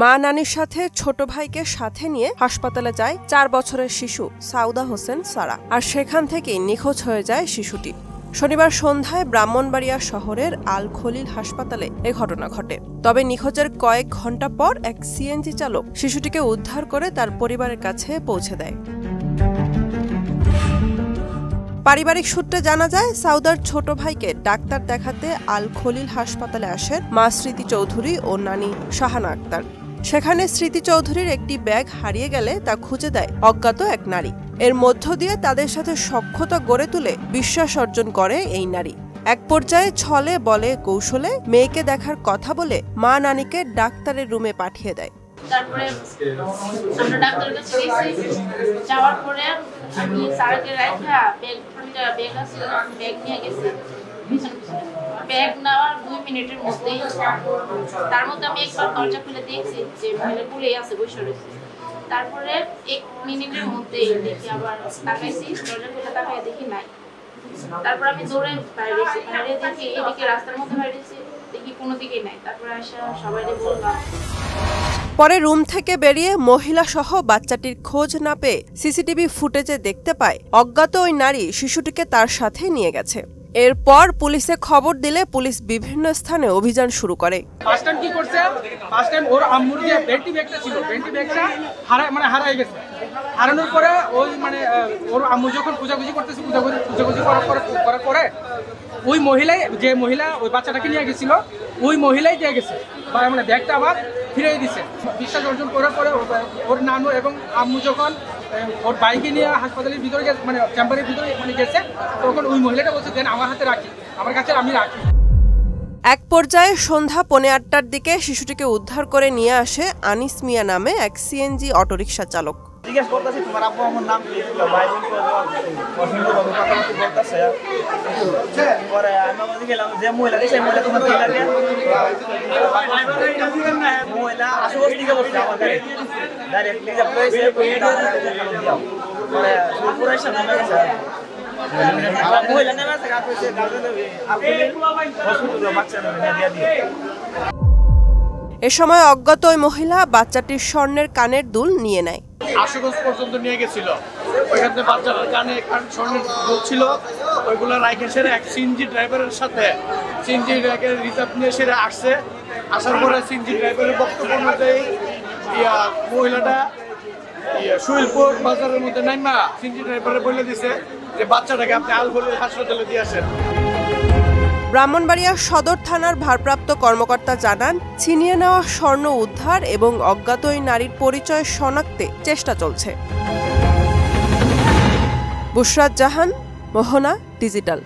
মা নানির সাথে ছোট ভাইকে সাথে নিয়ে হাসপাতালে যায় ৪ বছরের শিশু সাউদা হোসেন সারা। আর সেখান থেকেই নিখোঁজ হয়ে যায় শিশুটি। শনিবার সন্ধ্যায় ব্রাহ্মণবাড়িয়া শহরের আল খলিল হাসপাতালে এ ঘটনা ঘটে। তবে নিখোঁজের কয়েক ঘণ্টা পর এক সিএনজি চালক শিশুটিকে উদ্ধার করে তার পরিবারের কাছে পৌঁছে দেয়। পারিবারিক সূত্রে জানা যায়, সাউদার ছোট ভাইকে ডাক্তার দেখাতে আল খলিল হাসপাতালে আসেন মা স্মৃতি চৌধুরী ও নানি শাহানা আক্তার। সেখানে স্মৃতি চৌধুরীর একটি ব্যাগ হারিয়ে গেলে তা খুঁজে দেয় অজ্ঞাত এক নারী। এর মধ্য দিয়ে তাদের সাথে সখ্যতা গড়ে তুলে বিশ্বাস অর্জন করে এই নারী। এক পর্যায়ে ছলে বলে কৌশলে মেয়েকে দেখার কথা বলে মা নানিকে ডাক্তারের রুমে পাঠিয়ে দেয়। তারপরে আমরা ডাক্তারের কাছে গেছি। যাওয়ার পরে আমি স্যারকে রাখা ব্যাগ আছে, ব্যাগ নিয়ে গেছি। ব্যাগ নেওয়ার 2 মিনিটের মধ্যেই তার মধ্যে আমি একবার দরজা খুলে দেখছি যে মেয়েটা পুড়ে আছে, বসে রয়েছে। তারপরে 1 মিনিটের মধ্যেই দেখি আবার তাকাইছি, দরজা খুলে তাকাই দেখি নাই। তারপর আমি দৌড়ে বাইরে দেখি এদিকে রাস্তার মধ্যে বাইরেছি, দেখি কোনো দিকেই নাই। তারপরে আসা সবাইকে বললাম। পরে রুম থেকে বেরিয়ে মহিলা সহ বাচ্চাটির খোঁজ না পেয়ে সিসিটিভি ফুটেজে দেখতে পায় অজ্ঞাত ওই নারী শিশুটিকে তার সাথে নিয়ে গেছে। এরপর পুলিশে খবর দিলে পুলিশ বিভিন্ন স্থানে অভিযান শুরু করে। ফার্স্ট টাইম কি করছে, ফার্স্ট টাইম ওর আম্মুর যে বেন্টি ব্যাগটা ছিল, বেন্টি ব্যাগটা হারাই গেছে। হারানোর পরে ওই ওর আম্মু যখন খোঁজাখুঁজি করতেছে, খোঁজাখুঁজি করার পরে ওই মহিলাই, যে মহিলা ওই বাচ্চাটাকে নিয়ে গেছিল, ওই মহিলাই দিয়ে গেছে ব্যাগটা আবার ফিরিয়ে দিছে। বিশ্বাস অর্জন করার পরে ওর নানু এবং আম্মু যখন ওর বাইকে নিয়ে হাসপাতালের ভিতরে চেম্বারের ভিতরে গেছে, তখন ওই মহিলাটা বলছে দেন আমার হাতে রাখি, আমার কাছে আমি রাখি। এক পর্যায়ে সন্ধ্যা 8:45টার দিকে শিশুটিকে উদ্ধার করে নিয়ে আসে আনিস মিয়া নামে এক সিএনজি অটোরিকশা চালক। জিজ্ঞেস করতেছি তোমার আব্বু আমার নাম কি, ভাই বোন বলতেছে। পরে আমি গেলাম যে মহিলা সেই মহিলা তোমার কি লাগে, মহিলা আশুগঞ্জ থেকে বলছে আমার গাড়ি ডাইরেক্টলি পুরাই সামনে গেছে। মহিলা নেমে আছে বাচ্চা দিয়ে দিয়ে। এ সময় অজ্ঞাত ওই মহিলা বাচ্চাটির স্বর্ণের কানের দুল নিয়ে নেয়। আশুগঞ্জ পর্যন্ত নিয়ে গেছিল। ওইখান থেকে বাচ্চাটার কানে স্বর্ণের দুল ছিল, ওইগুলো রাইখে সেরে এক সিএনজি ড্রাইভারের সাথে সিএনজি ড্রাইভারের রিজার্ভ নিয়ে সেরে আসছে। আসার পরে সিএনজি ড্রাইভারের বক্তব্য অনুযায়ী মহিলাটা সুইলপুর বাজারের মধ্যে নাইমা সিএনজি ড্রাইভারে বলে দিছে যে বাচ্চাটাকে আপনি আল খলিল হাসপাতালে দিয়ে আসেন। ব্রাহ্মণবাড়িয়া সদর থানার ভারপ্রাপ্ত কর্মকর্তা জানান, ছিনিয়ে নেওয়া স্বর্ণ উদ্ধার এবং অজ্ঞাত ওই নারীর পরিচয় শনাক্তে চেষ্টা চলছে। বুশরাত জাহান, মোহনা ডিজিটাল।